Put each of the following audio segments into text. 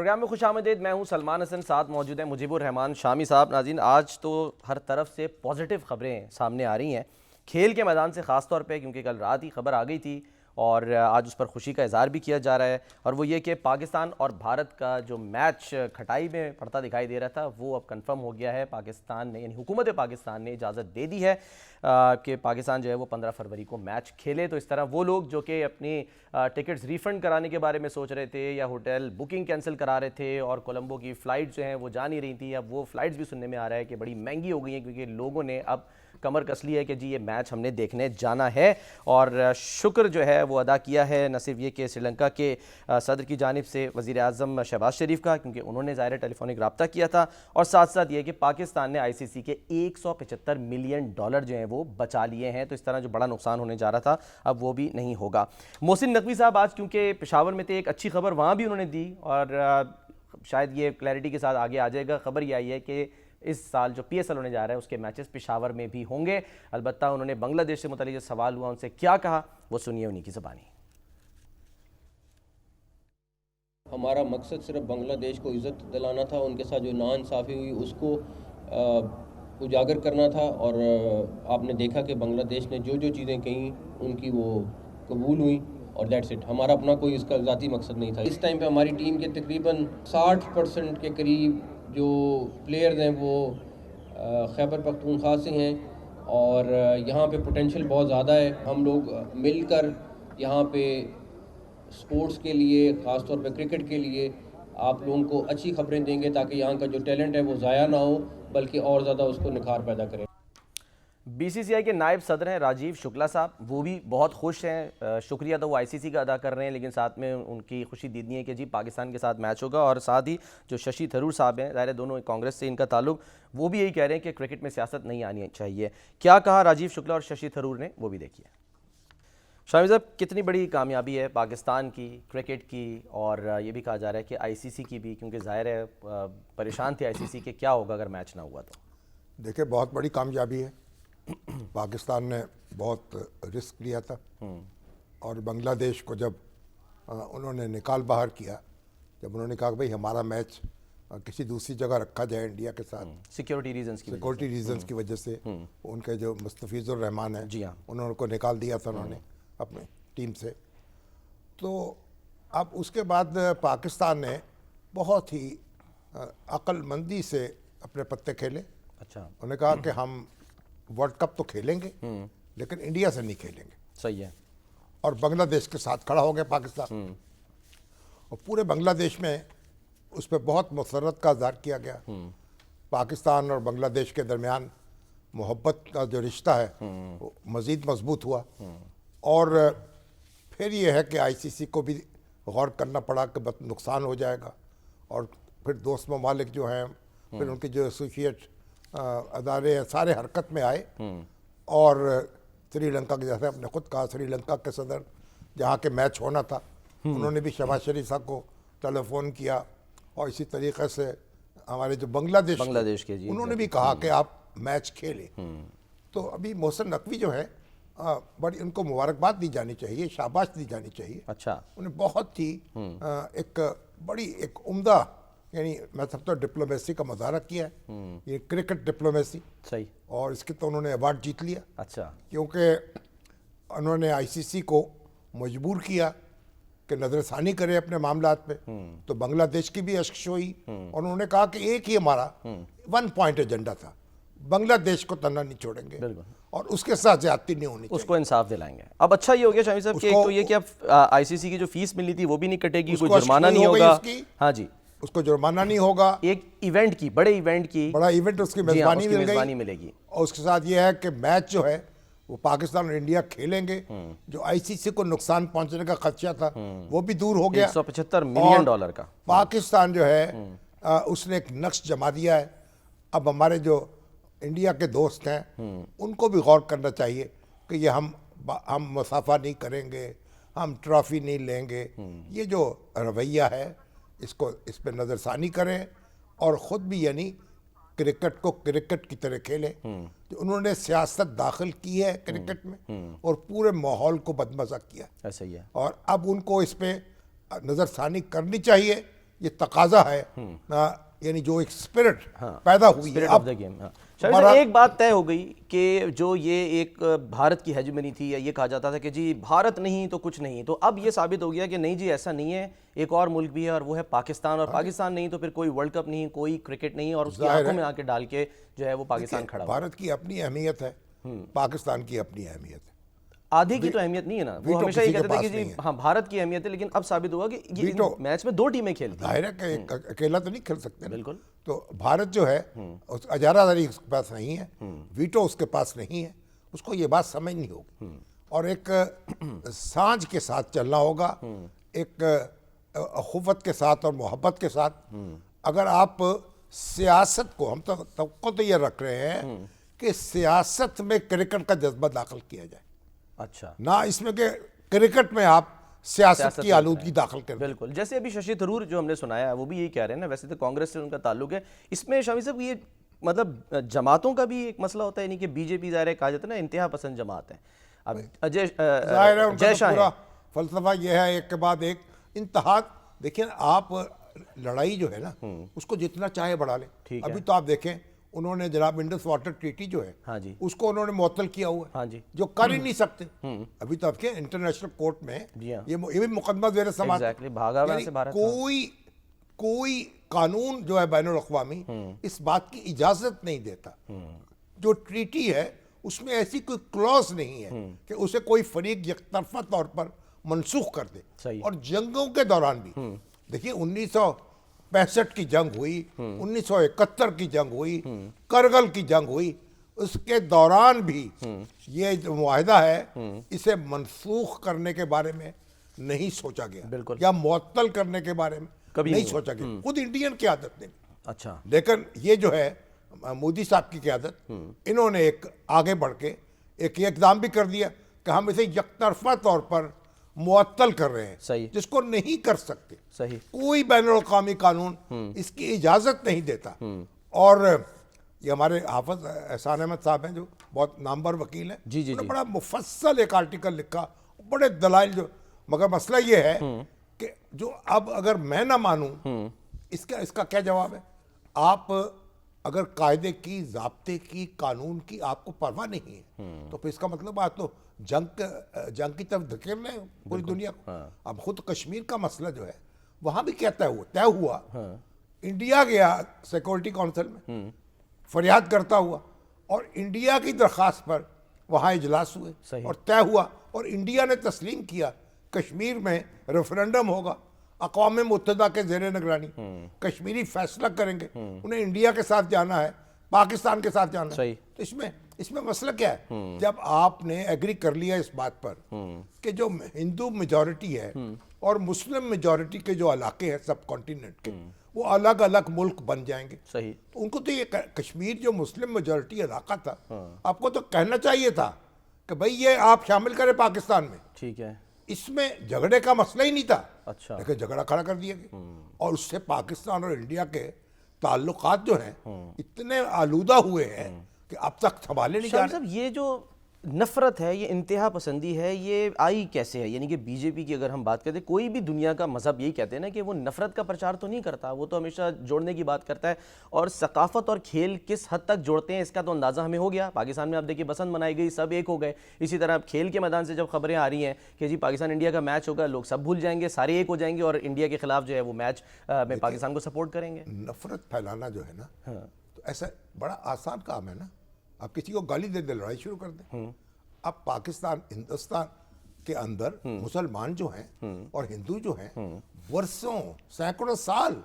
Programme में खुश आमदीद। मैं हूं सलमान हसन, साथ मौजूद हैं मुजीबुर रहमान शामी साहब। नाज़रीन, आज तो हर तरफ से पॉजिटिव खबरें सामने आ रही हैं खेल के मैदान से ख़ास तौर पे, क्योंकि कल रात ही खबर आ गई थी और आज उस पर खुशी का इजहार भी किया जा रहा है। और वो ये कि पाकिस्तान और भारत का जो मैच खटाई में पड़ता दिखाई दे रहा था वो अब कंफर्म हो गया है। पाकिस्तान ने, यानी हुकूमत पाकिस्तान ने इजाज़त दे दी है कि पाकिस्तान जो है वो 15 फरवरी को मैच खेले। तो इस तरह वो लोग जो कि अपनी टिकट्स रिफ़ंड कराने के बारे में सोच रहे थे या होटल बुकिंग कैंसिल करा रहे थे और कोलंबो की फ़्लाइट जो हैं वो जा नहीं रही थी, अब वो फ़्लाइट्स भी सुनने में आ रहा है कि बड़ी महंगी हो गई हैं, क्योंकि लोगों ने अब कमर कस ली है कि जी ये मैच हमने देखने जाना है। और शुक्र जो है वो अदा किया है न सिर्फ ये कि श्रीलंका के सदर की जानिब से वज़ीर आज़म शहबाज शरीफ का, क्योंकि उन्होंने ज़ाहिर टेलीफोनिक रब्ता किया था, और साथ साथ ये कि पाकिस्तान ने ICC के $175 मिलियन जो हैं वो बचा लिए हैं। तो इस तरह जो बड़ा नुकसान होने जा रहा था अब वो भी नहीं होगा। मोहसिन नकवी साहब आज क्योंकि पेशावर में थे, एक अच्छी खबर वहाँ भी उन्होंने दी और शायद ये क्लैरिटी के साथ आगे आ जाएगा। खबर ये आई है कि इस साल जो PSL होने जा रहा है उसके मैचेस पेशावर में भी होंगे। अलबत्ता उन्होंने बांग्लादेश से मुताल्लिक़ जो सवाल हुआ उनसे क्या कहा वो सुनिए उन्हीं की ज़बानी। हमारा मकसद सिर्फ बांग्लादेश को इज़्ज़त दिलाना था, उनके साथ जो नाइंसाफ़ी हुई उसको उजागर करना था। और आपने देखा कि बांग्लादेश ने जो जो चीज़ें कहीं उनकी वो कबूल हुई और दैट्स इट। हमारा अपना कोई इसका ज़ाती मकसद नहीं था। इस टाइम पे हमारी टीम के तकरीबन 60% के करीब जो प्लेयर्स हैं वो खैबर पख्तूनख्वा से हैं और यहाँ पे पोटेंशियल बहुत ज़्यादा है। हम लोग मिलकर यहाँ पे स्पोर्ट्स के लिए, ख़ास तौर पे क्रिकेट के लिए आप लोगों को अच्छी खबरें देंगे ताकि यहाँ का जो टैलेंट है वो ज़ाया ना हो बल्कि और ज़्यादा उसको निखार पैदा करें। BCCI के नायब सदर हैं राजीव शुक्ला साहब, वो भी बहुत खुश हैं। शुक्रिया तो वो ICC का अदा कर रहे हैं, लेकिन साथ में उनकी खुशी दीदी है कि जी पाकिस्तान के साथ मैच होगा। और साथ ही जो शशि थरूर साहब हैं, ज़ाहिर दोनों कांग्रेस से इनका ताल्लुक, वो भी यही कह रहे हैं कि क्रिकेट में सियासत नहीं आनी चाहिए। क्या कहा राजीव शुक्ला और शशि थरूर ने, वो भी देखिए। शामी साहब, कितनी बड़ी कामयाबी है पाकिस्तान की क्रिकेट की, और ये भी कहा जा रहा है कि ICC की भी, क्योंकि ज़ाहिर है परेशान थे ICC के क्या होगा अगर मैच ना हुआ तो। देखिए, बहुत बड़ी कामयाबी है। पाकिस्तान ने बहुत रिस्क लिया था और बांग्लादेश को जब उन्होंने निकाल बाहर किया, जब उन्होंने कहा कि भाई हमारा मैच किसी दूसरी जगह रखा जाए इंडिया के साथ, सिक्योरिटी रीजंस की वजह से उनके जो मुस्तफिजुर रहमान है, जी हाँ, उन्होंने को निकाल दिया था उन्होंने अपनी टीम से। तो अब उसके बाद पाकिस्तान ने बहुत ही अक्लमंदी से अपने पत्ते खेले। अच्छा, उन्होंने कहा कि हम वर्ल्ड कप तो खेलेंगे लेकिन इंडिया से नहीं खेलेंगे। सही है। और बांग्लादेश के साथ खड़ा हो गया पाकिस्तान, और पूरे बांग्लादेश में उस पर बहुत मसरत का इज़हार किया गया। पाकिस्तान और बांग्लादेश के दरमियान मोहब्बत का जो रिश्ता है वो मज़ीद मजबूत हुआ। और फिर ये है कि ICC को भी गौर करना पड़ा कि नुकसान हो जाएगा, और फिर दोस्त ममालिक जो हैं, फिर उनके जो एसोसिएट अदारे हैं, सारे हरकत में आए। और श्रीलंका के, जैसे आपने खुद कहा, श्रीलंका के सदर जहाँ के मैच होना था उन्होंने भी शहबाज शरीफ साहब को टेलीफोन किया, और इसी तरीके से हमारे जो बांग्लादेश के उन्होंने भी कहा कि आप मैच खेलें। तो अभी मोहसिन नकवी जो है, बड़ी उनको मुबारकबाद दी जानी चाहिए, शाबाश दी जानी चाहिए। अच्छा, उन्हें बहुत ही एक उम्दा, यानी मैं समझता हूँ डिप्लोमेसी का मुजाहरा किया है, ये क्रिकेट डिप्लोमेसी। सही। और इसके तो उन्होंने अवार्ड जीत लिया। अच्छा, क्योंकि उन्होंने ICC को मजबूर किया कि नज़रसानी करे अपने मामलात पे। तो बांग्लादेश की भी अश्क हुई, और उन्होंने कहा कि एक ही हमारा 1 पॉइंट एजेंडा था, बांग्लादेश को तना नहीं छोड़ेंगे और उसके साथ ज्यादती नहीं होनी चाहिए, उसको इंसाफ दिलाएंगे। अब अच्छा ये हो गया शामी साहब कि एक तो ये कि अब ICC की जो फीस मिली थी वो भी नहीं कटेगी, कोई जुर्माना नहीं होगा। हाँ जी, उसको जुर्माना नहीं होगा। एक इवेंट की, बड़ा इवेंट उसकी मेजबानी मिलेगी। और उसके साथ ये है कि मैच जो है वो पाकिस्तान और इंडिया खेलेंगे। जो ICC को नुकसान पहुंचने का खदशा था वो भी दूर हो गया। $175 मिलियन का पाकिस्तान जो है उसने एक नक्श जमा दिया है। अब हमारे जो इंडिया के दोस्त हैं उनको भी गौर करना चाहिए कि ये हम मुसाफा नहीं करेंगे, हम ट्रॉफी नहीं लेंगे। ये जो रवैया है इसको, इस पर नज़रसानी करें और ख़ुद भी यानी क्रिकेट को क्रिकेट की तरह खेलें। तो उन्होंने सियासत दाखिल की है क्रिकेट में और पूरे माहौल को बदमज़ा किया। ऐसा ही है। और अब उनको इस पर नज़रसानी करनी चाहिए ये तकाजा है, यानी जो एक स्पिरिट पैदा हुई है स्पिरिट ऑफ अब। The game. हाँ शामिद साहब, एक बात तय हो गई कि जो ये एक भारत की हेजेमनी थी, या ये कहा जाता था कि जी भारत नहीं तो कुछ नहीं, तो अब ये साबित हो गया कि नहीं जी ऐसा नहीं है, एक और मुल्क भी है और वो है पाकिस्तान, और पाकिस्तान नहीं तो फिर कोई वर्ल्ड कप नहीं, कोई क्रिकेट नहीं, और उसकी आंखों में आके डाल के जो है वो पाकिस्तान खड़ा हुआ। भारत की अपनी अहमियत है, पाकिस्तान की अपनी अहमियत है। आधे की तो अहमियत नहीं है ना, वो हमेशा ये कहते थे कि जी हाँ भारत की अहमियत है, लेकिन अब साबित हुआ कि ये मैच में 2 टीमें खेलती हैं। जाहिर है कि अकेला तो नहीं खेल सकते ना। बिल्कुल। तो भारत जो है उस इजारादारी उसके पास नहीं है, वीटो उसके पास नहीं है, उसको ये बात समझनी होगी और एक सांझ के साथ चलना होगा, एक अखुवत के साथ और मोहब्बत के साथ। अगर आप सियासत को, हम तो ये रख रहे हैं कि सियासत में क्रिकेट का जज्बा दाखिल किया जाए, अच्छा ना इसमें कि क्रिकेट में आप सियासत की आलूदगी दाखिल कर। बिल्कुल, जैसे अभी शशि थरूर जो हमने सुनाया है वो भी यही कह रहे हैं ना, वैसे तो कांग्रेस से उनका ताल्लुक है। इसमें शामी साहब ये मतलब जमातों का भी एक मसला होता है, यानी कि बीजेपी ज़ाहिर है कहा जाता है ना इंतहा पसंद जमात है। अब जाहिर है उनका जय तो शाह पूरा हैं। फलसफा यह है एक के बाद एक इंतहा। देखिए आप लड़ाई जो है ना उसको जितना चाहे बढ़ा ले। ठीक है। अभी तो आप देखें उन्होंने जनाब इंडस वाटर ट्रीटी जो है, हाँ जी, उसको उन्होंने मुअत्तल किया हुआ है, हाँ जी, जो कर ही नहीं सकते। अभी तो आपके इंटरनेशनल कोर्ट में जी हाँ, ये भी मुकदमा ज़ेर समाअत है। एग्जैक्टली, भागा वहाँ से भारत। कोई कानून जो है बैनुल अक़वामी इस बात की इजाजत नहीं देता। जो ट्रीटी है उसमें ऐसी कोई क्लॉज नहीं है कि उसे कोई फरीक यकतरफा तौर पर मनसूख कर दे। सही। और जंगों के दौरान भी देखिए 1965 की जंग हुई, 1971 की जंग हुई, करगिल की जंग हुई, उसके दौरान भी ये जो मुआहिदा है इसे मनसूख करने के बारे में नहीं सोचा गया, बिल्कुल, या मुअत्तल करने के बारे में कभी नहीं सोचा गया, खुद इंडियन की आदत ने। अच्छा, लेकिन ये जो है मोदी साहब की क़यादत, इन्होंने एक आगे बढ़ के एक इक़दाम भी कर दिया कि हम इसे यकतरफा तौर पर मुअत्तल कर रहे हैं, सही, जिसको नहीं कर सकते। सही, कोई बैनुल अक़वामी कानून इसकी इजाज़त नहीं देता। और ये हमारे हाफ़िज़ एहसान अहमद साहब हैं जो बहुत नामवर वकील हैं, जी जी, उन्होंने बड़ा मुफस्सल एक आर्टिकल लिखा, बड़े दलाइल जो, मगर मसला ये है कि जो अब अगर मैं ना मानूं इसका क्या जवाब है? आप अगर कायदे की, ज़ाब्ते की, कानून की आपको परवाह नहीं है तो फिर इसका मतलब आप तो जंग की तरफ धकेल रहे हैं पूरी दुनिया को। अब खुद कश्मीर का मसला जो है वहाँ भी क्या तय हुआ, इंडिया गया सिक्योरिटी काउंसिल में फरियाद करता हुआ और इंडिया की दरख्वास्त पर वहाँ इजलास हुए और तय हुआ, और इंडिया ने तस्लीम किया कश्मीर में रेफरेंडम होगा, अक़वाम मुत्तहिदा के ज़ेर निगरानी कश्मीरी फैसला करेंगे, उन्हें इंडिया के साथ जाना है, पाकिस्तान के साथ जाना है। तो इसमें मसला क्या है? जब आपने एग्री कर लिया इस बात पर कि जो हिंदू मेजॉरिटी है और मुस्लिम मेजॉरिटी के जो इलाके हैं सब कॉन्टिनेंट के, वो अलग अलग मुल्क बन जाएंगे। सही। तो उनको तो ये कश्मीर जो मुस्लिम मेजॉरिटी इलाका था, आपको तो कहना चाहिए था कि भाई ये आप शामिल करें पाकिस्तान में। ठीक है, इसमें झगड़े का मसला ही नहीं था। अच्छा, लेकिन झगड़ा खड़ा कर दिया गया और उससे पाकिस्तान और इंडिया के ताल्लुकात जो हैं इतने आलूदा हुए हैं कि अब तक संभाले नहीं जा रहे। ये जो नफरत है, ये इंतहा पसंदी है, ये आई कैसे है? यानी कि बीजेपी की अगर हम बात करते हैं, कोई भी दुनिया का मजहब यही कहते हैं ना कि वो नफरत का प्रचार तो नहीं करता, वो तो हमेशा जोड़ने की बात करता है। और सकाफत और खेल किस हद तक जोड़ते हैं इसका तो अंदाज़ा हमें हो गया। पाकिस्तान में आप देखिए बसंत मनाई गई, सब एक हो गए। इसी तरह खेल के मैदान से जब खबरें आ रही हैं कि जी पाकिस्तान इंडिया का मैच होगा, लोग सब भूल जाएंगे, सारे एक हो जाएंगे और इंडिया के खिलाफ जो है वो मैच में पाकिस्तान को सपोर्ट करेंगे। नफरत फैलाना जो है ना, तो ऐसा बड़ा आसान काम है ना, आप किसी को गाली दे दे, लड़ाई शुरू कर दें। अब पाकिस्तान, हिंदुस्तान के अंदर मुसलमान जो हैं और हिंदू जो हैं वर्षों, सैकड़ों साल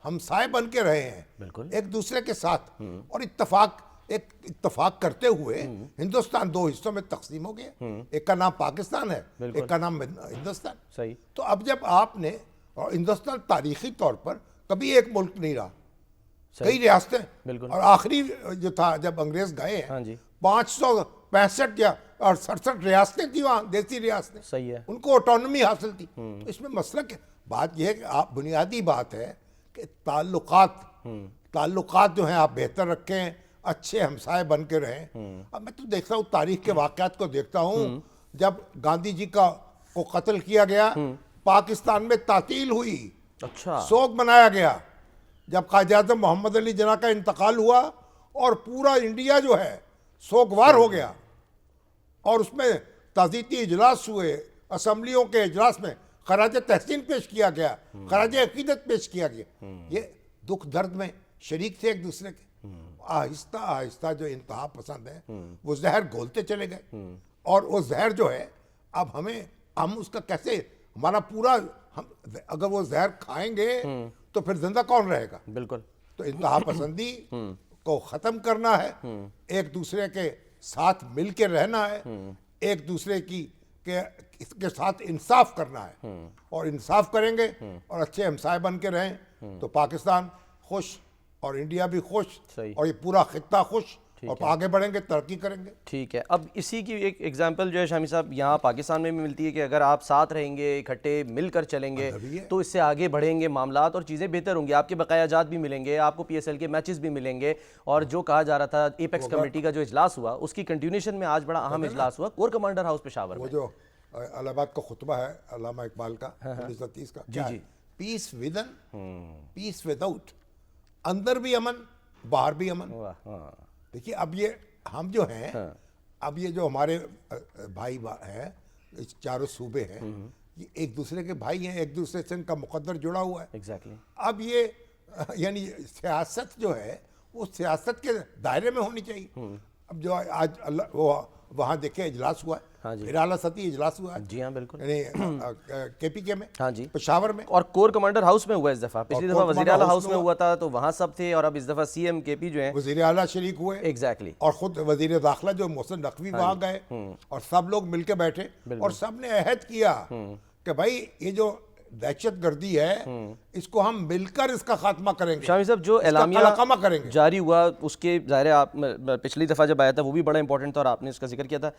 हमसाए बन के रहे हैं एक दूसरे के साथ, और इत्तफाक करते हुए हिंदुस्तान 2 हिस्सों में तकसीम हो गया। एक का नाम पाकिस्तान है, एक का नाम हिंदुस्तान। सही। तो अब जब आपने, और हिंदुस्तान तारीखी तौर पर कभी एक मुल्क नहीं रहा, कई रियासतें, और आखिरी जो था जब अंग्रेज गए हैं 565 या और 67 रियासतें थी वहाँ, देसी रियासतें। सही है। उनको ऑटोनॉमी हासिल थी। तो इसमें मसला क्या, बात यह है कि आप, बुनियादी बात है कि ताल्लुकात जो हैं आप बेहतर रखें, अच्छे हमसाए बन के रहें। अब मैं तो देखता हूँ तारीख के वाक़यात को देखता हूँ, जब गांधी जी को कत्ल किया गया, पाकिस्तान में तातील हुई, अच्छा, शोक मनाया गया जब कायद-ए-आज़म मोहम्मद अली जिन्ना का इंतकाल हुआ और पूरा इंडिया जो है शोकवार हो गया और उसमें ताज़ीती इजलास हुए, असम्बलियों के इजलास में खराज तहसीन पेश किया गया, खराज अकीदत पेश किया गया। ये दुख दर्द में शरीक थे एक दूसरे के। आहिस्ता आहिस्ता जो इंतहा पसंद है वो जहर घोलते चले गए और वो जहर जो है अब हम उसका कैसे, हमारा पूरा हम अगर वो जहर खाएंगे तो फिर जिंदा कौन रहेगा। बिल्कुल। तो इंतहा पसंदी को ख़त्म करना है, एक दूसरे के साथ मिल के रहना है, एक दूसरे के साथ इंसाफ करना है और इंसाफ करेंगे और अच्छे हमसाए बन के रहें तो पाकिस्तान खुश और इंडिया भी खुश सही। और ये पूरा खित्ता खुश और आगे बढ़ेंगे, तरक्की करेंगे। ठीक है, अब इसी की एक एग्जांपल जो है शामी साहब यहाँ पाकिस्तान में भी मिलती है कि अगर आप साथ रहेंगे, इकट्ठे मिलकर चलेंगे तो इससे आगे बढ़ेंगे मामलात और चीज़ें बेहतर होंगी, आपके बकायाजात भी मिलेंगे, आपको PSL के मैचेस भी मिलेंगे। और जो कहा जा रहा था एपेक्स कमेटी का जो इजलास हुआ उसकी कंटिन्यूशन में आज बड़ा अहम इजलास हुआ कोर कमांडर हाउस पेशावर वो में। जो इलाहाबाद का खुतबा है अल्लामा इकबाल का 1930 का, जी जी, पीस विदन पीस विदाउट, अंदर भी अमन बाहर भी अमन। देखिए अब ये हम जो हैं अब ये जो हमारे भाई हैं, इस चारों सूबे हैं, ये एक दूसरे के भाई हैं, एक दूसरे से इनका मुकद्दर जुड़ा हुआ है। एग्जैक्टली। अब ये यानी सियासत जो है वो सियासत के दायरे में होनी चाहिए। अब जो आज अल्लाह वो वहाँ देखे इजलास हुआ है, हाँ जी, इराला सती इजलास हुआ है, जी हाँ बिल्कुल, यानी KPK में, हाँ जी, पेशावर में, और कोर कमांडर हाउस में हुआ इस दफ़ा। पिछली दफ़ा वज़ीर आला हाउस में हुआ हुआ था तो वहाँ सब थे और अब इस दफ़ा CM KP जो है वज़ीर आला शरीक हुए। एग्जैक्टली। और खुद वज़ीर दाखिला जो मोहसिन नकवी वहाँ गए और सब लोग मिलके बैठे और सब ने अहद किया कि भाई ये जो दहशत गर्दी है इसको हम मिलकर इसका खात्मा करेंगे। शामी साहब जो एलामिया करेंगे जारी हुआ उसके ज़ाहिर आप पिछली दफ़ा जब आया था वो भी बड़ा इंपॉर्टेंट था और आपने इसका जिक्र किया था।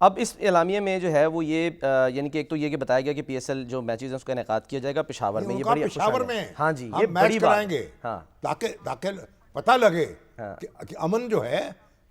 अब इस एलामिया में जो है वो ये यानी कि एक तो ये कि बताया गया कि PSL जो मैचेस हैं उसका इनेकाद किया जाएगा पेशावर में। ये बड़ी पेशावर में, हाँ जी, हम ये मैच बड़ी बात कराएंगे ताकि पता लगे कि अमन जो है,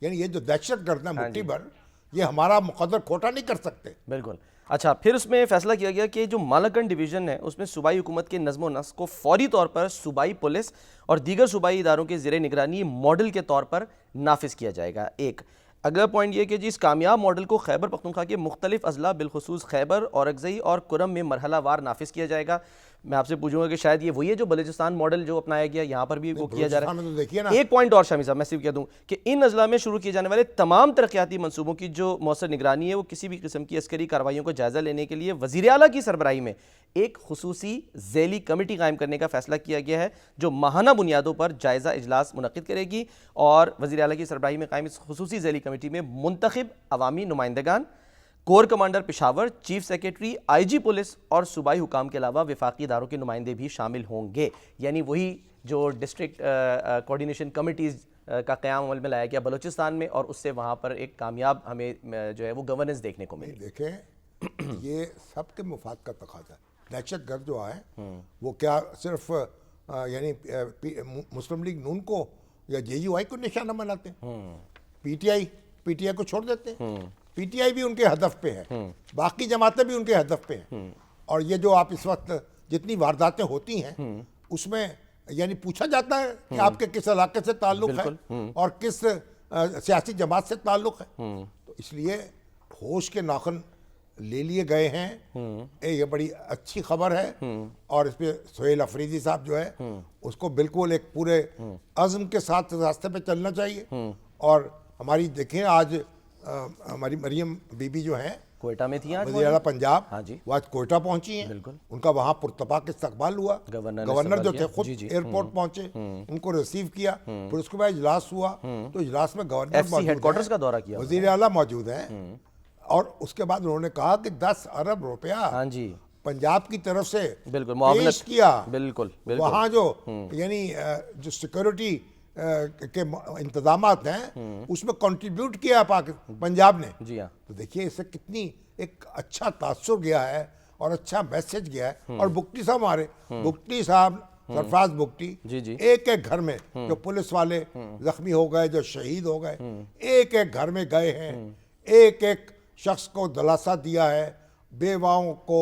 यानी ये जो दहशत गर्द है मुट्ठी भर, ये हमारा मुकद्दर खोटा नहीं कर सकते। बिल्कुल। अच्छा, फिर उसमें फैसला किया गया कि जो मालाकंड डिवीज़न है उसमें सूबाई हुकूमत के नज़्म व नस्क को फौरी तौर पर सूबाई पुलिस और दीगर सूबाई इदारों के ज़ेरे निगरानी मॉडल के तौर पर नाफिज किया जाएगा। एक अगला पॉइंट ये कि जिस कामयाब मॉडल को खैबर पख्तूनख्वा के मुख्तलिफ अजला बिलखुसूस खैबर, औरकज़ई और कुरम में मरहलावार नाफिज किया जाएगा। मैं आपसे पूछूंगा कि शायद ये वही है जो बलूचिस्तान मॉडल जो अपनाया गया यहाँ पर भी वो किया जा रहा है। तो देखिए ना, एक पॉइंट और शामी साहब मैं सिर्फ कह दूं कि इन अजला में शुरू किए जाने वाले तमाम तरक्याती मनसूबों की जो मौसर निगरानी है वो किसी भी किस्म की अस्करी कार्रवाइयों को जायजा लेने के लिए वज़ीर आला की सरबराही में एक खुसूसी ज़ैली कमेटी कायम करने का फैसला किया गया है जो माहाना बुनियादों पर जायजा इजलास मुनक़िद करेगी और वज़ीर आला की सरबराही में कायम इस खुसूसी ज़ैली कमेटी में मुंतखब अवामी नुमाइंदगान, core commander Peshawar, chief secretary, IG police और सूबाई हुकाम के अलावा वफाकी इदारों के नुमाइंदे भी शामिल होंगे। यानी वही जो डिस्ट्रिक्ट कोऑर्डिनेशन कमिटीज़ का क़याम अमल में लाया गया बलूचिस्तान में और उससे वहाँ पर एक कामयाब हमें जो है वो गवर्नेंस देखने को मिली। देखें ये सबके मुफाद का तकाजा है। दहशत गर्द जो आए वो क्या सिर्फ यानी मुस्लिम लीग नून को या JUI को निशाना बनाते हैं, PTI को छोड़ देते हैं। PTI भी उनके हदफ पे है, बाकी जमातें भी उनके हदफ पे हैं। और ये जो आप इस वक्त जितनी वारदातें होती हैं उसमें यानी पूछा जाता है कि आपके किस इलाके से ताल्लुक है और किस सियासी जमात से ताल्लुक है। तो इसलिए होश के नाखुन ले लिए गए हैं, ये बड़ी अच्छी खबर है। और इस पर सुहेल अफरीदी साहब जो है उसको बिल्कुल एक पूरे अज़्म के साथ रास्ते पे चलना चाहिए। और हमारी देखें आज हमारी मरियम बीबी जो है कोयटा में थी, वज़ीर आला पंजाब, हाँ जी, वो आज कोयटा पहुंची हैं। बिल्कुल। उनका वहाँ पुरतपाक इस्तकबाल हुआ, गवर्नर जो थे खुद एयरपोर्ट पहुंचे, उनको रिसीव किया। फिर उसके बाद इजलास हुआ तो इजलास में गवर्नर FC हेडक्वार्टर्स का दौरा किया, वज़ीर आला मौजूद हैं और उसके बाद उन्होंने कहा कि 10 अरब रुपया, हाँ जी, पंजाब की तरफ से बिल्कुल पेश किया। बिल्कुल वहाँ जो यानी जो सिक्योरिटी के इंतजामात हैं उसमें कंट्रीब्यूट किया पंजाब ने। जी हाँ। तो देखिए इससे कितनी एक अच्छा तासुर गया है और अच्छा मैसेज गया है। और बुगटी साहब हमारे बुगटी साहब सरफराज बुगटी जी एक एक घर में जो पुलिस वाले जख्मी हो गए, जो शहीद हो गए, एक एक घर में गए हैं, एक एक शख्स को दिलासा दिया है, बेवाओं को,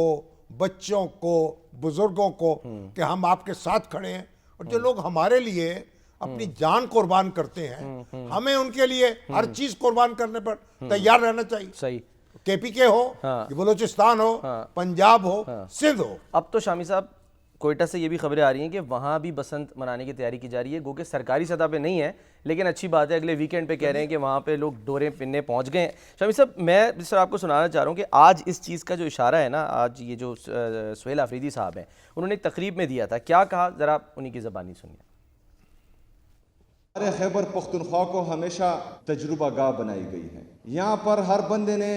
बच्चों को, बुजुर्गों को कि हम आपके साथ खड़े हैं। और जो लोग हमारे लिए अपनी जान कुर्बान करते हैं, हमें उनके लिए हर चीज कुर्बान करने पर तैयार रहना चाहिए। सही। केपीके हो, हाँ। बलूचिस्तान हो, पंजाब हो, सिंध हो। अब तो शामी साहब कोयटा से ये भी खबरें आ रही हैं कि वहाँ भी बसंत मनाने की तैयारी की जा रही है, गो कि सरकारी सतह पे नहीं है, लेकिन अच्छी बात है, अगले वीकेंड पे कह रहे हैं कि वहाँ पे लोग डोरे पिनने पहुँच गए हैं। शामी साहब, मैं जिस तरह आपको सुनाना चाह रहा हूँ कि आज इस चीज़ का जो इशारा है ना, आज ये जो सुहेल आफरीदी साहब हैं, उन्होंने एक तकरीब में दिया था, क्या कहा, ज़रा उन्हीं की ज़बानी सुनिए। हमारे खैबर पख्तूनख्वा को हमेशा तजुर्बा गाह बनाई गई है। यहाँ पर हर बंदे ने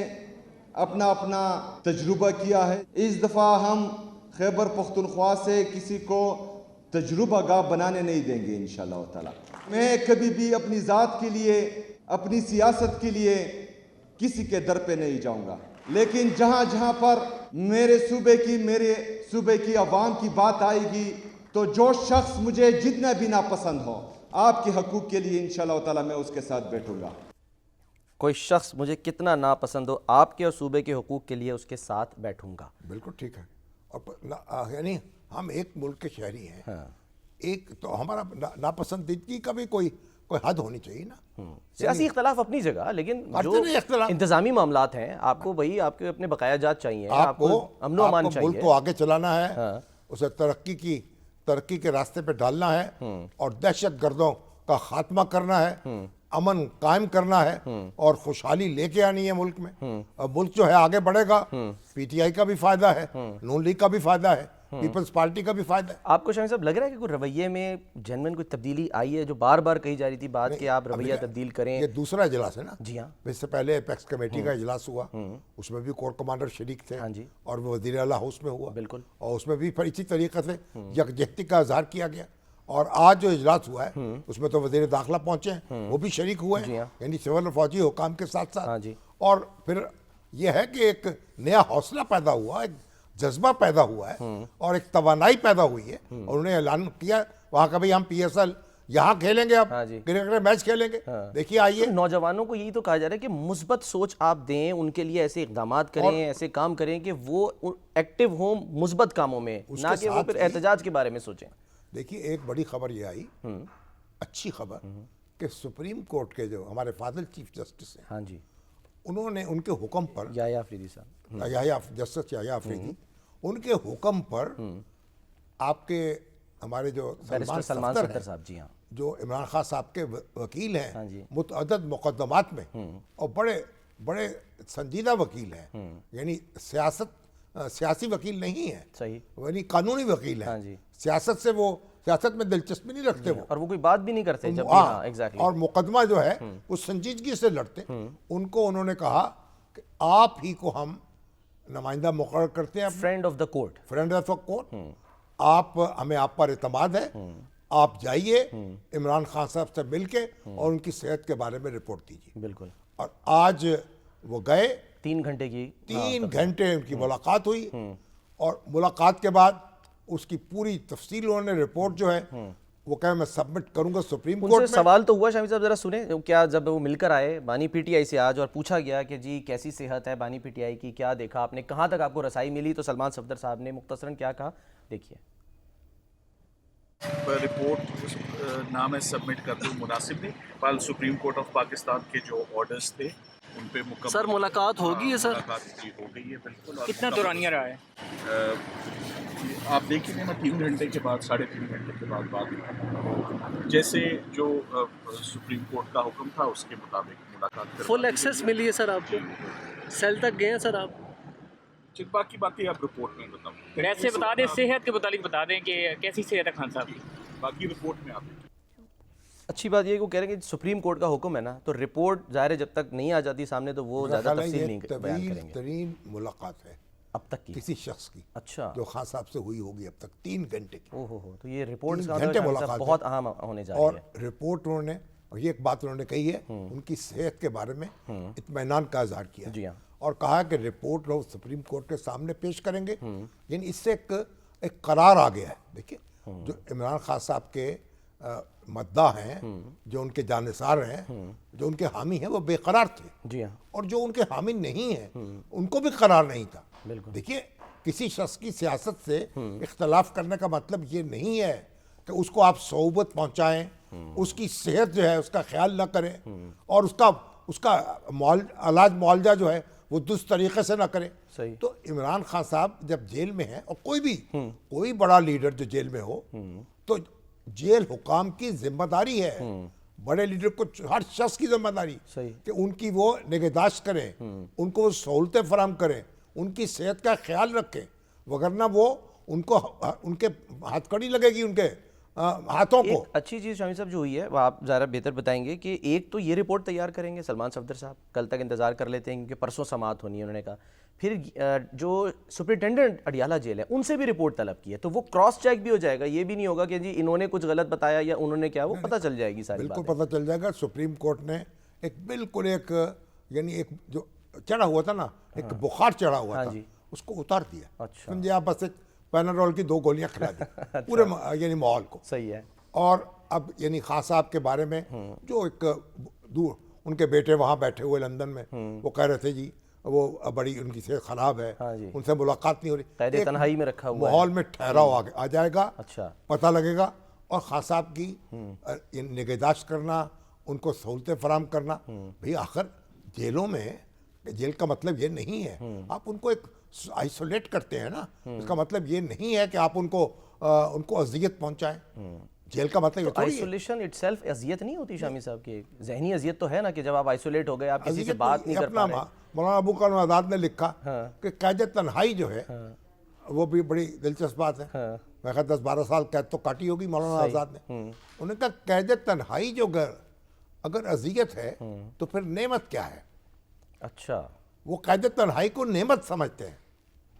अपना अपना तजुर्बा किया है। इस दफ़ा हम खैबर पख्तूनख्वा से किसी को तजुर्बा गाह बनाने नहीं देंगे इंशाअल्लाह ताला। मैं कभी भी अपनी ज़ात के लिए, अपनी सियासत के लिए किसी के दर पे नहीं जाऊँगा, लेकिन जहाँ जहाँ पर मेरे सूबे की अवाम की बात आएगी, तो जो शख्स मुझे जितना भी नापसंद हो, आपके हकूक़ के लिए इंशाअल्लाह ताला मैं उसके साथ बैठूंगा। कोई शख्स मुझे कितना नापसंद हो, आपके और सूबे के हकूक़ के लिए उसके साथ बैठूंगा। बिल्कुल ठीक है। और यानी हम एक मुल्क के शहरी हैं। हाँ। एक तो हमारा नापसंदीदगी का भी कोई हद होनी चाहिए ना। सियासी इख्तलाफ अपनी जगह, लेकिन जो इख्तलाफ इंतजामी मामलात हैं, आपको वही आपके अपने बकाया जात चाहिए, आपको अमनो अमान मुल्क चाहिए, को आगे चलाना है। हाँ। उसे तरक्की के रास्ते पे डालना है और दहशत गर्दों का खात्मा करना है, अमन कायम करना है और खुशहाली लेके आनी है मुल्क में। और मुल्क जो है आगे बढ़ेगा, पीटीआई का भी फायदा है, नून लीग का भी फायदा है, पीपल्स पार्टी का भी फायदा है। आपको शामिल साहब लग रहा है कि कोई रवैये में जेन्युइन कोई तब्दीली आई है, जो बार बार कही जा रही थी बात कि आप रवैया तब्दील करें? ये दूसरा इजलास है ना। जी हाँ। इससे पहले एपेक्स कमेटी का इजलास हुआ, उसमें भी कोर कमांडर शरीक थे। हाँ जी। और वो वज़ीर आला हाउस में हुआ। बिल्कुल। और उसमें भी फिर इसी तरीके से यकजहती का इजहार किया गया। और आज जो इजलास हुआ है उसमें तो वज़ीर दाखिला पहुंचे हैं, वो भी शरीक हुए हैं, यानी सिविल और फौजी हुकाम के साथ साथ। हाँ जी। और फिर यह है कि एक नया हौसला पैदा हुआ, एक जज्बा पैदा हुआ है और एक तवानाई पैदा हुई है। और उन्होंने ऐलान किया वहाँ का, भाई हम PSL यहाँ खेलेंगे, अब हाँ जी। क्रिकेट मैच खेलेंगे। देखिए आइए, तो नौजवानों को यही तो कहा जा रहा है कि मुस्बत सोच आप दें, उनके लिए ऐसे इकदाम करें, ऐसे काम करें कि वो एक्टिव हों मुस्बत कामों में, ना कि वो फिर एहतजाज के बारे में सोचें। देखिए एक बड़ी खबर ये आई, अच्छी खबर, कि सुप्रीम कोर्ट के जो हमारे फादर चीफ जस्टिस हैं, हाँ जी, उन्होंने उनके हुक्म पर, याया अफरीदी साहब, जस्टिस याया अफरीदी, उनके हुक्म पर आपके हमारे जो सलमान सफ्दर साहब, जी हाँ, जो इमरान खान साहब के वकील हाँ हैं, जी। मुतअद्दद मुकदमात में, और बड़े बड़े संजीदा वकील हैं, यानी सियासी वकील नहीं है, सही, यानी कानूनी वकील हाँ हैं। जी। सियासत में दिलचस्पी नहीं रखते वो, और वो कोई बात भी नहीं करते जब भी, हाँ, एग्जैक्टली। और मुकदमा जो है वो संजीदगी से लड़ते। उनको उन्होंने कहा कि आप ही को हम नुमाइंदा मुकर्रर करते हैं, friend of the court, friend of the court, हमें आप पर एतमाद है, आप जाइए इमरान खान साहब से मिलके और उनकी सेहत के बारे में रिपोर्ट दीजिए। बिल्कुल। और आज वो गए, 3 घंटे की, 3 घंटे उनकी मुलाकात हुई, और मुलाकात के बाद उसकी पूरी तफसील उन्होंने रिपोर्ट जो है वो कहे मैं सबमिट करूंगा सुप्रीम कोर्ट में। सवाल तो हुआ शामी साहब, जरा सुने, क्या जब वो मिलकर आए बानी पीटीआई से आज और पूछा गया कि जी कैसी सेहत है बानी पीटीआई की, क्या देखा आपने, कहाँ तक आपको रसाई मिली, तो सलमान सफ्दर साहब ने मुख्तसरन क्या कहा, देखिए। रिपोर्ट ना मैं सबमिट कर दूँ मुनासिब नहीं, कल सुप्रीम कोर्ट ऑफ पाकिस्तान के जो ऑर्डर्स थे उन पे मुकम्मल। सर मुलाकात होगी है सर? मुलाकात जी हो गई है बिल्कुल। कितना दौरानिया रहा है? आप देखिए, मैं 3 घंटे के बाद, 3.5 घंटे के बाद बात हुई, जैसे जो सुप्रीम कोर्ट का हुक्म था उसके मुताबिक मुलाकात। फुल एक्सेस मिली है सर आपको? सेल तक गए हैं सर आप? बाकी बातें आप रिपोर्ट में बताऊँ। वैसे बता दें, सेहत के मुतालिक बता दें कि कैसी सेहत है खान साहब की, बाकी रिपोर्ट में आप देखिए। अच्छी बात ये वो कह रहे हैं कि सुप्रीम कोर्ट का हुक्म है ना, तो रिपोर्ट ज़ाहिर है जब तक नहीं आ जाती सामने तो वो ज़्यादा तफसील नहीं बयान करेंगे। तरीन मुलाकात है अब तक की किसी शख्स की, अच्छा, जो खान साहब से हुई होगी अब तक, 3 घंटे की। ओहो, तो ये रिपोर्ट 3 घंटे मुलाकात बहुत अहम होने जा रही है। और रिपोर्ट उन्होंने, और ये एक बात उन्होंने कही है, उनकी सेहत के बारे में इत्मीनान का इजहार किया, जी हाँ, और कहा कि रिपोर्ट लोग सुप्रीम कोर्ट के सामने पेश करेंगे। यानी इससे एक करार आ गया है। देखिए, जो इमरान खान साहब के मद्दा हैं, जो उनके जानिसार हैं, जो उनके हामी हैं, वो बेकरार थे, जी हाँ, और जो उनके हामी नहीं हैं उनको भी करार नहीं था। देखिए किसी शख्स की सियासत से इख्तलाफ करने का मतलब ये नहीं है कि उसको आप सोबत पहुंचाएं, उसकी सेहत जो है उसका ख्याल ना करें और उसका इलाज मुआवजा जो है वो दुरुस्त तरीके से ना करें। सही। तो इमरान खान साहब जब जेल में हैं, और कोई बड़ा लीडर जो जेल में हो, तो जेल हुकाम की जिम्मेदारी है, बड़े लीडर को हर शख्स की जिम्मेदारी सही। कि उनकी वो निगहदाश्त करें, उनको वो सहूलतें फराम करें, उनकी सेहत का ख्याल रखें, वगरना वो उनके हथकड़ी लगेगी उनके हाथों को। एक अच्छी चीज़ शामी साहब जो हुई है वो आप ज़रा बेहतर बताएंगे कि एक तो ये रिपोर्ट तैयार करेंगे सलमान सफदर साहब, कल तक इंतज़ार कर लेते हैं क्योंकि परसों समाअत होनी है उन्होंने कहा। फिर जो सुपरिटेंडेंट अडियाला जेल है उनसे भी रिपोर्ट तलब की है, तो वो क्रॉस चेक भी हो जाएगा। ये भी नहीं होगा कि जी इन्होंने कुछ गलत बताया या उन्होंने क्या, वो पता चल जाएगी सारी बिल्कुल बातें। पता चल जाएगा। सुप्रीम कोर्ट ने यानी एक जो चढ़ा हुआ था ना, एक बुखार चढ़ा हुआ था, उसको उतार दिया। अच्छा। समझे आप, बस एक पैनाडोल की 2 गोलियां खिला दी पूरे यानी माहौल को। सही है। और अब यानी खान साहब के बारे में जो एक दूर उनके बेटे वहाँ बैठे हुए लंदन में, वो कह रहे थे जी वो बड़ी उनकी सेहत खराब है, उनसे मुलाकात नहीं हो रही, कैद तन्हाई में रखा हुआ माहौल में ठहराव आ जाएगा। अच्छा। पता लगेगा। और खान साहब की निगहदाश्त करना, उनको सहूलतें फराम करना, भाई आखिर जेलों में, जेल का मतलब ये नहीं है आप उनको एक आइसोलेट करते हैं ना, इसका मतलब ये नहीं है कि आप उनको अजियत पहुंचाएं। जेल का मतलब ये थोड़ी है। आइसोलेशन इटसेल्फ अजियत नहीं होती शामी साहब की, जहनी अजियत तो है ना कि जब आप आइसोलेट हो गए, आप किसी से बात नहीं कर पा रहे। मौलाना अबू कलम आज़ाद ने लिखा कि कैद तन्हाई जो है वो भी बड़ी दिलचस्प बात है। मैं कहता 10-12 साल कैद तो काटी होगी मौलाना आज़ाद ने। उन्होंने कहा कैद तन्हाई जो अगर अजियत है तो फिर नेमत क्या है। अच्छा। वो कैद तन्हाई को नेमत समझते हैं।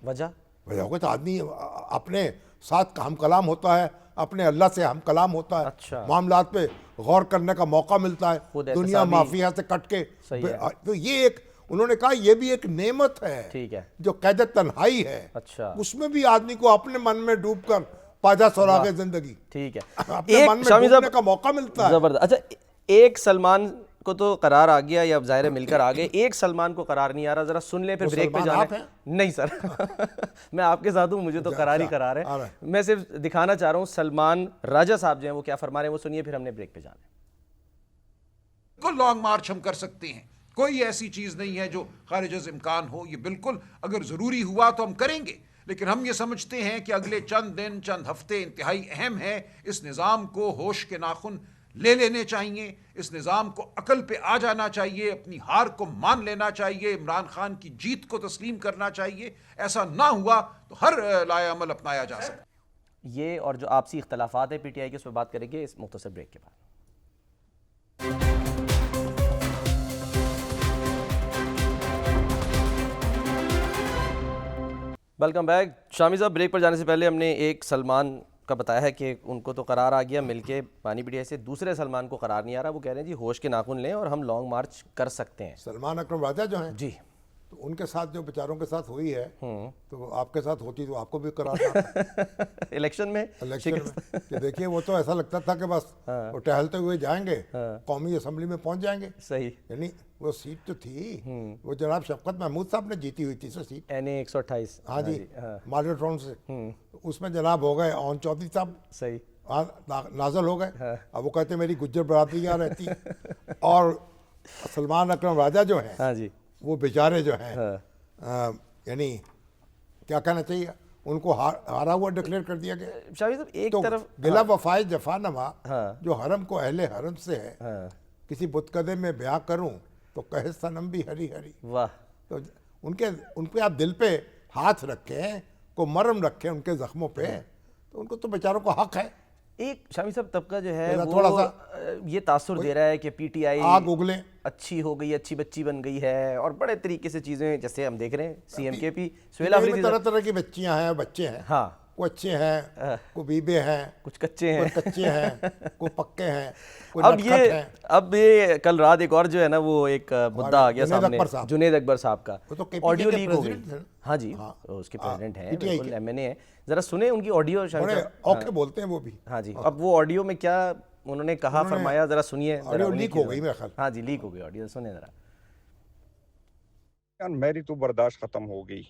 वजह होगा तो आदमी अपने साथ हम कलाम होता है, अपने अल्लाह से हम कलाम होता है। अच्छा। मामलात पे गौर करने का मौका मिलता है, दुनिया माफिया से कट के। तो ये एक उन्होंने कहा ये भी एक नेमत है। ठीक है। जो कैद तन्हाई है, अच्छा, उसमें भी आदमी को अपने मन में डूबकर पाजा सौरागे जिंदगी, ठीक है, अपने मन में डूबने का मौका मिलता है। जबरदस्त। अच्छा, एक सलमान को तो करार आ गया, या ज़ाहिर मिलकर आ गए, एक सलमान को करार नहीं आ रहा, जरा सुन ले फिर ब्रेक पे जाना है। नहीं सर मैं आपके साथ हूँ, मुझे तो करार ही करार है। मैं सिर्फ दिखाना चाह रहा हूँ सलमान राजा साहब जो हैं वो क्या फरमा रहे हैं, वो सुनिए, फिर हमने ब्रेक पे जाना है। बिल्कुल लॉन्ग मार्च हम कर सकते हैं, कोई ऐसी चीज नहीं है जो खारिज इम्कान हो। ये बिल्कुल अगर जरूरी हुआ तो हम करेंगे, लेकिन हम ये समझते हैं कि अगले चंद दिन, चंद हफ्ते इंतहाई अहम है। इस निज़ाम को होश के नाखुन ले लेने चाहिए, इस निज़ाम को अकल पे आ जाना चाहिए, अपनी हार को मान लेना चाहिए, इमरान खान की जीत को तस्लीम करना चाहिए। ऐसा ना हुआ तो हर लाया अमल अपनाया जा सकता। ये और जो आपसी इख्तलाफात है पीटीआई के, उस पर बात करेंगे इस मुख्तसर ब्रेक के बाद। Welcome back. शामी साहब, ब्रेक पर जाने से पहले हमने एक सलमान का बताया है कि उनको तो करार आ गया मिलके पानी पीटीआई से, दूसरे सलमान को करार नहीं आ रहा। वो कह रहे हैं जी होश के नाखून लें और हम लॉन्ग मार्च कर सकते हैं। सलमान अकरम राजा जो हैं जी, तो उनके साथ जो बेचारों के साथ हुई है, तो आपके साथ होती तो आपको भी करार इलेक्शन में कि देखिए वो तो ऐसा लगता था कि बस वो टहलते हुए जाएंगे, कौमी असम्बली में पहुंच जाएंगे। सही। यानी वो सीट तो थी, वो जनाब शफकत महमूद साहब ने जीती हुई थी सीट, NA 128। हाँ जी, मॉडल टाउन से। उसमें जनाब हो गए ओन चौधरी साहब, सही, नाजल हो गए। अब वो कहते मेरी गुज्जर बरादरी यहाँ रहती है। और सलमान अकरम राजा जो है, हाँ जी, वो बेचारे जो हैं, यानी क्या कहना चाहिए, उनको हारा हुआ डिक्लेयर कर दिया गया। शामी साहब एक तो तरफ गिला वफाए जफानमा, हाँ, जो हरम को अहले हरम से है, हाँ, किसी बुतकदे में ब्याह करूं तो कहे सनम भी हरी हरी। वाह। तो उनके आप दिल पे हाथ रखें, को मरम रखें उनके जख्मों पे, तो उनको तो बेचारों को हक है। एक शामी साहब तबका जो है वो थोड़ा सा ये तासुर दे रहा है कि पीटीआई आग उगले अच्छी हो गई, अच्छी बच्ची बन गई है, और बड़े तरीके से चीजें जैसे हम देख रहे हैं CMKP सुहेल अफरीदी तरह तरह की बच्चियां हैं, बच्चे हैं। हाँ, कोई अच्छे हैं, कोई बीबे हैं, कुछ कच्चे हैं, कोई कच्चे हैं, कोई पक्के हैं, कोई अब ये कल रात एक और जो है ना वो एक मुद्दा आ गया सामने, जुनेद अकबर साहब का ऑडियो लीक हो गई। हाँ जी, उसके प्रेसिडेंट हैं, बिल्कुल MNA है। जरा सुने उनकी ऑडियो, ओके बोलते हैं वो भी। हाँ जी, अब वो ऑडियो में क्या उन्होंने कहा फरमाया, जरा सुनिए। ऑडियो लीक हो गई मेरे ख्याल। हाँ जी, लीक हो गई ऑडियो, सुने जरा। मेरी तो बर्दाश्त खत्म हो गई।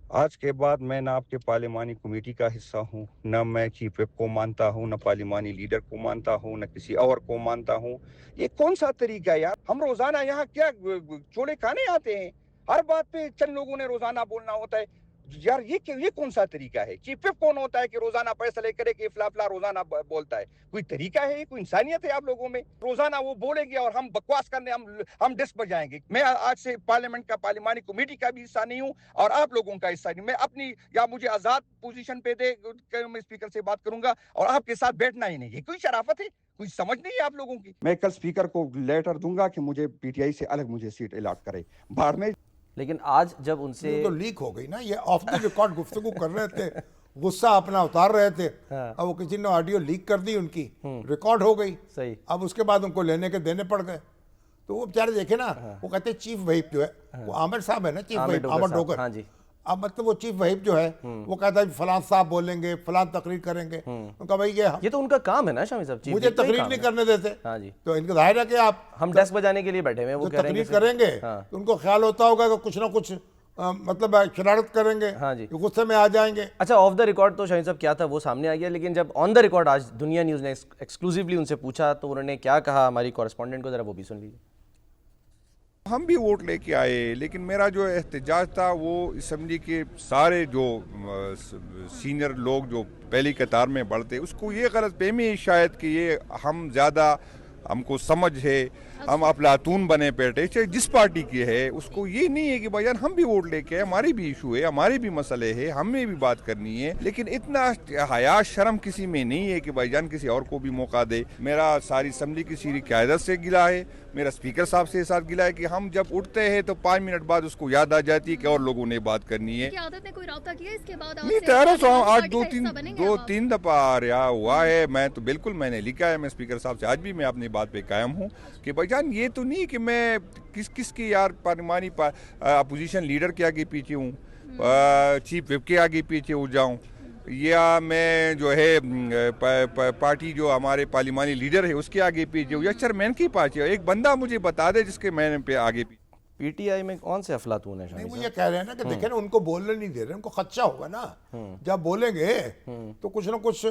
आज के बाद मैं ना आपके पार्लिमानी कमेटी का हिस्सा हूँ, न मैं चीफ विप को मानता हूँ, न पार्लिमानी लीडर को मानता हूँ, न किसी और को मानता हूँ। ये कौन सा तरीका है यार? हम रोजाना यहाँ क्या चोले खाने आते हैं? हर बात पे चंद लोगों ने रोजाना बोलना होता है यार। ये कौन सा तरीका है? चीफ विप कौन होता है कि रोजाना फैसले करे कि फला रोजाना बोलता है? कोई तरीका है? कोई इंसानियत है आप लोगों में? रोजाना वो बोलेंगे और हम बकवास करने हम डेस्क पर जाएंगे। मैं आज से पार्लियामेंट का पार्लिमानी कमेटी का भी हिस्सा नहीं हूँ और आप लोगों का हिस्सा नहीं। मैं अपनी या मुझे आजाद पोजीशन पे दे, मैं स्पीकर से बात करूंगा और आपके साथ बैठना ही नहीं। ये कोई शराफत है? कोई समझ नहीं है आप लोगों की? मैं कल स्पीकर को लेटर दूंगा कि मुझे पीटीआई से अलग मुझे सीट अलॉट करे। बाहर में लेकिन आज जब उनसे ये तो लीक हो गई ना, ये ऑफ द रिकॉर्ड गुफ्तगू कर रहे थे, गुस्सा अपना उतार रहे थे। अब वो किसी ने ऑडियो लीक कर दी, उनकी रिकॉर्ड हो गई। सही। अब उसके बाद उनको लेने के देने पड़ गए। तो वो बेचारे देखे ना, वो कहते हैं चीफ व्हिप जो है वो आमिर साहब है ना, चीफ व्हिप आमिर डोगर। हाँ जी। अब मतलब वो चीफ व्हिप जो है वो कहता है फलां साहब बोलेंगे, फलां तकरीर करेंगे। उनका भाई ये तो उनका काम है ना शामी साहब, मुझे तकरीर नहीं करने देते। हाँ जी। तो इनका जाहिर है कि आप हम डेस्क बजाने के लिए बैठे हुए हैं, वो तकरीर करेंगे तो उनको ख्याल होता होगा कि कुछ ना कुछ मतलब शरारत करेंगे। हाँ जी। गुस्से में आ जाएंगे। अच्छा, ऑफ द रिकॉर्ड तो शाहिद साहब क्या था वो सामने आ गया, लेकिन जब ऑन द रिकॉर्ड आज दुनिया न्यूज़ ने एक्सक्लूसिवली उनसे पूछा तो उन्होंने क्या कहा, हमारी कॉरेस्पॉन्डेंट को जरा वो भी सुन लीजिए। हम भी वोट लेके आए, लेकिन मेरा जो एहतजाज था वो असम्बली के सारे जो सीनियर लोग जो पहली कतार में बढ़ते, उसको ये गलतफहमी है शायद कि ये हम ज़्यादा हमको समझ है, हम अफलातून बने बैठे, चाहे जिस पार्टी की है, उसको ये नहीं है कि भाईजान हम भी वोट लेके आए, हमारे भी इशू है, हमारे भी मसले है, हमें भी बात करनी है। लेकिन इतना हया शर्म किसी में नहीं है कि भाईजान किसी और को भी मौका दे। मेरा सारी असम्बली की सीरी क़यादत से गिला है, मेरा स्पीकर साहब से साथ गिला है कि हम जब उठते हैं तो 5 मिनट बाद उसको याद आ जाती है कि और लोगों ने बात करनी है। क़यादत ने कोई रब्ता किया इसके बाद? नहीं, तैयार तो आज 2-3 दफा रहा हुआ है। मैं तो बिल्कुल मैंने लिखा है, मैं स्पीकर साहब से आज भी मैं अपनी बात पे कायम हूँ कि भाईजान ये तो नहीं कि मैं किसकी यार पार्लिमानी अपोजिशन लीडर के आगे पीछे हूँ, चीफ विप के आगे पीछे हो जाऊँ, या मैं जो है पार्टी जो हमारे पार्लिमानी लीडर है उसके आगे पीछे हूँ, या चेयरमैन की पार्टी है। एक बंदा मुझे बता दे जिसके मैंने पे आगे पीछे। पीटीआई में कौन से अफलातून है? नहीं, वो ये कह रहे हैं ना कि देखे ना, उनको बोलने नहीं दे रहे, उनको खदशा होगा ना जब बोलेंगे तो कुछ ना कुछ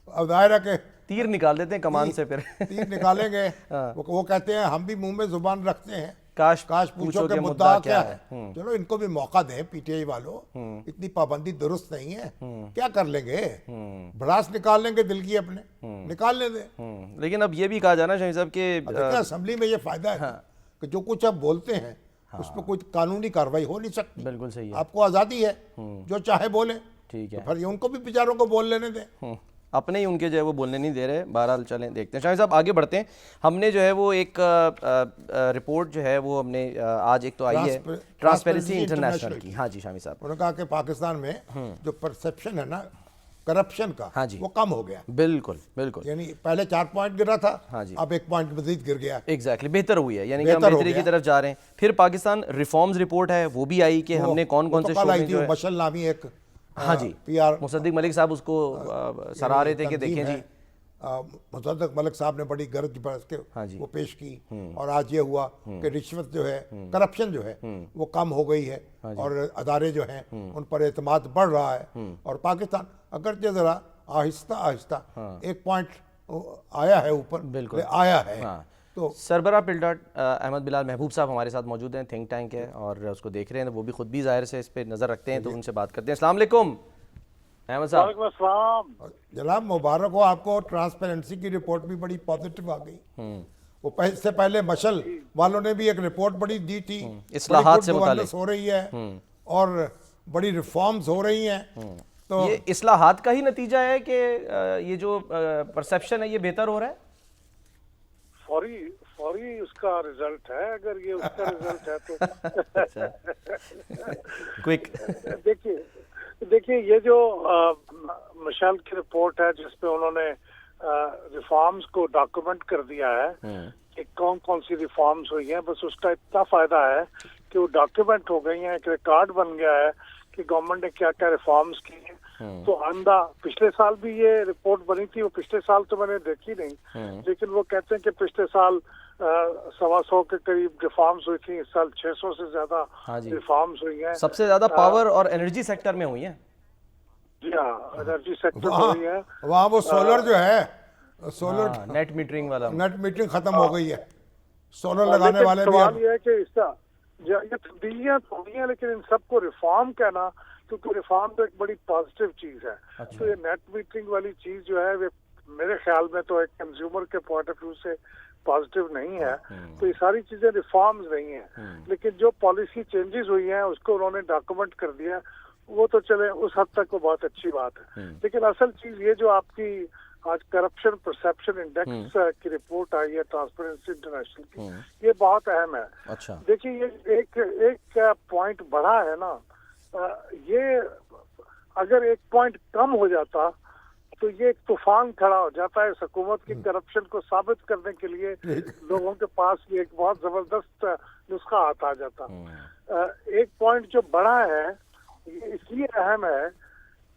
अब दायरा के तीर निकाल देते हैं कमान से, फिर तीर निकालेंगे। वो कहते हैं हम भी मुंह में जुबान रखते हैं, काश पूछो कि मुद्दा क्या है। चलो इनको भी मौका दें, पीटीआई वालों, इतनी पाबंदी दुरुस्त नहीं है, क्या कर लेंगे? भड़ास निकाल लेंगे दिल की अपने, निकालने दें। लेकिन अब ये भी कहा जाना शाहिद साहब कि असेंबली में ये फायदा है कि जो कुछ आप बोलते हैं उस पर कोई कानूनी कार्रवाई हो नहीं सकती। बिल्कुल सही है, आपको आज़ादी है, जो चाहे बोले। ठीक है, तो फिर उनको भी बेचारों को बोल लेने दें। अपने ही उनके जो है वो बोलने नहीं दे रहे। बहरहाल चलें देखते हैं। शाहिद साहब आगे बढ़ते हैं। हमने जो है वो एक रिपोर्ट जो है वो हमने आज एक तो आई है ट्रांसपेरेंसी इंटरनेशनल की। हाँ जी शामी साहब, उन्होंने कहा कि पाकिस्तान में जो परसेप्शन है ना करप्शन का, हाँ जी, वो कम हो गया। बिल्कुल बिल्कुल, यानी पहले 4 पॉइंट गिरा था, हाँ जी, अब 1 पॉइंट मजीद गिर गया। एग्जैक्टली, बेहतर हुई है, यानी कि हम बेहतरी की तरफ जा रहे हैं। फिर पाकिस्तान रिफॉर्म्स रिपोर्ट है वो भी आई कि हमने कौन कौन से शो में मशल नामी एक, हाँ जी, मुसद्दिक मलिक साहब उसको सराह रहे थे कि देखें जी, मुसद्दिक मलिक साहब ने बड़ी गरज बरस के वो पेश की। और आज ये हुआ कि रिश्वत जो है, करप्शन जो है वो कम हो गई है और अदारे जो हैं उन पर एतमाद बढ़ रहा है। और पाकिस्तान अगरचे ज़रा आहिस्ता आहिस्ता 1 पॉइंट आया है ऊपर, बिल्कुल आया है। तो सरबराह पिल्डॉट अहमद बिलाल महबूब साहब हमारे साथ मौजूद हैं, थिंक टैंक है और उसको देख रहे हैं, वो भी खुद भी ज़ाहिर से इस पर नज़र रखते हैं, तो उनसे बात करते हैं। अस्सलाम वालेकुम अहमद साहब। जनाब मुबारक हो आपको, ट्रांसपेरेंसी की रिपोर्ट भी बड़ी पॉजिटिव आ गई। वो इससे पहले मशल वालों ने भी एक रिपोर्ट बड़ी दी थी, इस्लाहात से मुताल्लिक हो रही है और बड़ी रिफॉर्म्स हो रही हैं। तो ये इस्लाहात का ही नतीजा है कि ये जो परसेप्शन है ये बेहतर हो रहा है? फौरी उसका रिजल्ट है, अगर ये उसका रिजल्ट है तो क्विक। देखिए ये जो मिशेल की रिपोर्ट है जिसपे उन्होंने रिफॉर्म्स को डॉक्यूमेंट कर दिया है कि कौन कौन सी रिफॉर्म्स हुई हैं, बस उसका इतना फायदा है कि वो डॉक्यूमेंट हो गई हैं, एक रिकॉर्ड बन गया है कि गवर्नमेंट ने क्या क्या रिफॉर्म्स की हैं। तो आंदा पिछले साल भी ये रिपोर्ट बनी थी, वो पिछले साल तो मैंने देखी नहीं, लेकिन वो कहते हैं कि पिछले साल 100 के करीब रिफॉर्म्स हुई थी, इस साल 600 से ज्यादा हाँ जी। रिफॉर्म्स हुई हैं। सबसे ज़्यादा पावर और एनर्जी सेक्टर में हुई है। जी हाँ, एनर्जी सेक्टर में हुई है। वहाँ वो सोलर जो है, सोलर नेट मीटरिंग वाला। नेट मीटरिंग खत्म हो गई है, सोलर लगाने लेकिन वाले भी सवाल अब ये है कि इसका ये तब्दीलियां तो हुई हैं, लेकिन इन सबको रिफॉर्म कहना, क्योंकि रिफॉर्म तो एक बड़ी पॉजिटिव चीज है। तो ये नेट मीटरिंग वाली चीज जो है वे मेरे ख्याल में तो एक कंज्यूमर के पॉइंट ऑफ व्यू से पॉजिटिव नहीं है। तो ये सारी चीजें रिफॉर्म्स नहीं है, लेकिन जो पॉलिसी चेंजेस हुई हैं उसको उन्होंने डॉक्यूमेंट कर दिया, वो तो चले उस हद तक वो बहुत अच्छी बात है। लेकिन असल चीज ये जो आपकी आज करप्शन परसेप्शन इंडेक्स की रिपोर्ट आई है ट्रांसपेरेंसी इंटरनेशनल की, ये बहुत अहम है। अच्छा। देखिए ये एक पॉइंट बढ़ा है ना, ये अगर एक पॉइंट कम हो जाता तो ये एक तूफान खड़ा हो जाता है। हुकूमत की करप्शन को साबित करने के लिए लोगों के पास ये एक बहुत जबरदस्त नुस्खा हाथ आ जाता। एक पॉइंट जो बढ़ा है ये इसलिए अहम है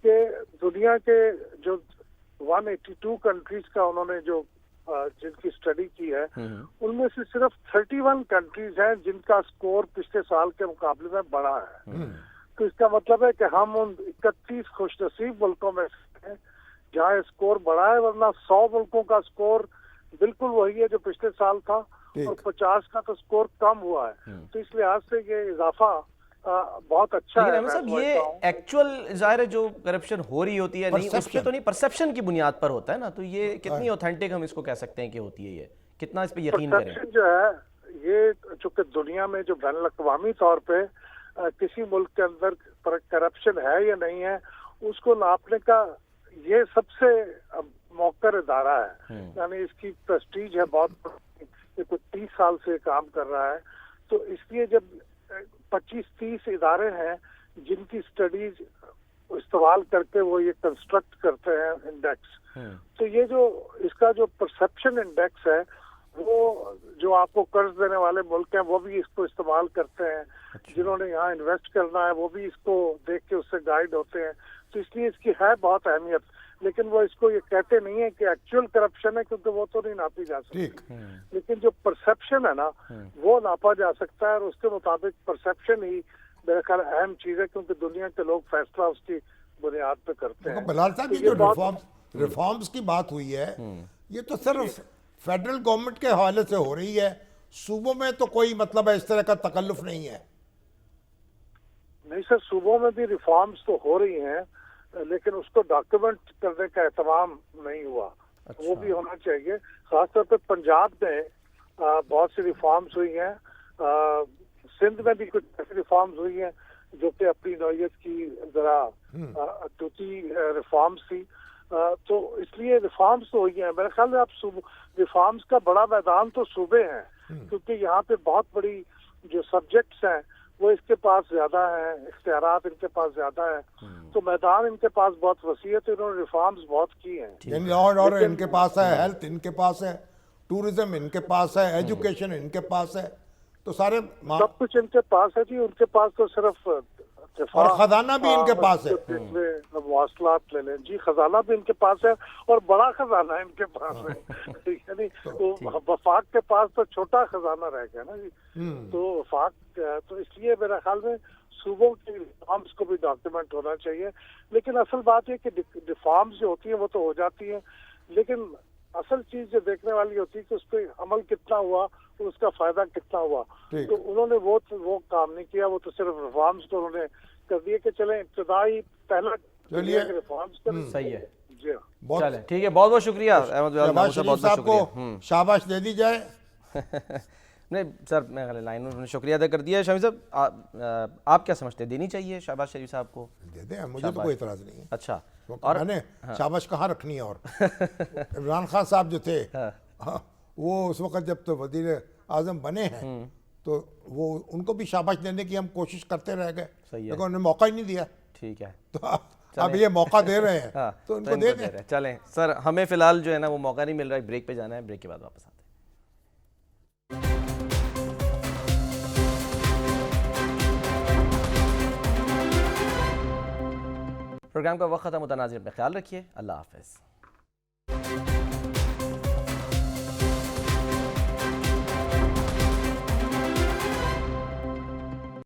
कि दुनिया के जो 182 कंट्रीज का उन्होंने जो जिनकी स्टडी की है, उनमें से सिर्फ 31 कंट्रीज हैं जिनका स्कोर पिछले साल के मुकाबले में बढ़ा है। तो इसका मतलब है कि हम उन 31 खुशनसीब मुल्कों में हैं जहाँ स्कोर बढ़ा है, वरना 100 मुल्कों का स्कोर बिल्कुल वही है जो पिछले साल था और 50 का तो स्कोर कम हुआ है। तो इस लिहाज से ये इजाफा बहुत अच्छा लेकिन है। अहमद साहब ये एक्चुअल ज़ाहिर है जो करप्शन हो रही होती है नहीं उस पे तो नहीं, परसेप्शन की बुनियाद पर होता है ना, तो ये कितनी ऑथेंटिक हम इसको कह सकते हैं कि होती है, ये कितना इस पे यकीन करें? परसेप्शन जो है ये चूंकि दुनिया में जो बैन अवी तौर पे किसी मुल्क के अंदर करप्शन है या नहीं है उसको नापने का ये सबसे मौकर इदारा है। यानी इसकी प्रेस्टीज है बहुत, ये कुछ 30 साल से काम कर रहा है। तो इसलिए जब 25-30 इदारे हैं जिनकी स्टडीज इस्तेमाल करके वो ये कंस्ट्रक्ट करते हैं इंडेक्स, तो ये जो इसका जो परसेप्शन इंडेक्स है वो जो आपको कर्ज देने वाले मुल्क हैं वो भी इसको इस्तेमाल करते हैं। जिन्होंने यहाँ इन्वेस्ट करना है वो भी इसको देख के उससे गाइड होते हैं। तो इसलिए इसकी है बहुत अहमियत, लेकिन वो इसको ये कहते नहीं है कि एक्चुअल करप्शन है, क्योंकि वो तो नहीं नापी जा सकती। लेकिन जो परसेप्शन है ना वो नापा जा सकता है, और उसके मुताबिक परसेप्शन ही मेरे ख्याल अहम चीज है, क्योंकि दुनिया के लोग फैसला उसकी बुनियाद पे करते हैं। बलाल साहब की जो रिफॉर्म्स की बात हुई है ये तो सिर्फ फेडरल गवर्नमेंट के हवाले से हो रही है, सूबों में तो कोई मतलब है इस तरह का तकल्लुफ नहीं है। नहीं सर, सूबों में भी रिफॉर्म्स तो हो रही हैं, लेकिन उसको डॉक्यूमेंट करने का एहतमाम नहीं हुआ। अच्छा। वो भी होना चाहिए। खासतौर पर पंजाब में बहुत सी रिफॉर्म्स हुई हैं, सिंध में भी कुछ ऐसी रिफॉर्म्स हुई हैं जो कि अपनी नौयत की जरा टूटी रिफॉर्म्स थी। तो इसलिए रिफॉर्म्स तो हुई हैं। मेरे ख्याल में अब रिफॉर्म्स का बड़ा मैदान तो सूबे हैं, क्योंकि यहाँ पे बहुत बड़ी जो सब्जेक्ट्स हैं वो इसके पास ज्यादा है, इख्तियारात इनके पास ज्यादा है, तो मैदान इनके पास बहुत वसी है। तो इन्होंने रिफॉर्म्स बहुत की हैं। लॉ एंड ऑर्डर इनके पास है, हेल्थ इनके पास है, टूरिज्म इनके पास है, एजुकेशन इनके पास है, तो सारे सब कुछ इनके पास है जी। उनके पास तो सिर्फ और खजाना भी इनके पास है। मवासलात ले लें जी, खजाना भी इनके पास है और बड़ा खजाना इनके पास है। यानी तो वफाक के पास तो छोटा खजाना रह गया ना जी। तो वफाक तो इसलिए मेरे ख्याल में सूबों की रिफॉर्म्स को भी डॉक्यूमेंट होना चाहिए। लेकिन असल बात है कि रिफॉर्म्स जो होती है वो तो हो जाती है, लेकिन असल चीज जो देखने वाली होती है कि उस पर अमल कितना हुआ और उसका फायदा कितना हुआ। तो उन्होंने वो काम नहीं किया। वो तो सिर्फ रिफॉर्म्स तो उन्होंने कर दिए कि चले इब्तिदाई पहला रिफॉर्म्स कर। सही है जी, चले ठीक है। बहुत बहुत शुक्रिया अहमद साहब को शाबाश दे दी जाए। नहीं सर, मैं लाइन में शुक्रिया अदा कर दिया। शामी साहब आप क्या समझते हैं, देनी चाहिए शाबाश शरीफ साहब को? दे दें, मुझे तो कोई इतराज नहीं है। अच्छा, और मैंने शाबाश कहाँ रखनी है। और इमरान खान साहब जो थे वो उस वक्त जब तो वजीर आजम बने हैं तो वो उनको भी शाबाश देने की हम कोशिश करते रह गए, लेकिन उन्होंने मौका ही नहीं दिया। ठीक है, तो अब ये मौका दे रहे हैं तो उनको दे दें। चलें सर, हमें फिलहाल जो है ना वो मौका नहीं मिल रहा है, ब्रेक पे जाना है, ब्रेक के बाद वापस आते हैं। प्रोग्राम का वक्त खत्म होता, नाज़रीन अपना ख्याल रखिए, अल्लाह हाफ़िज़।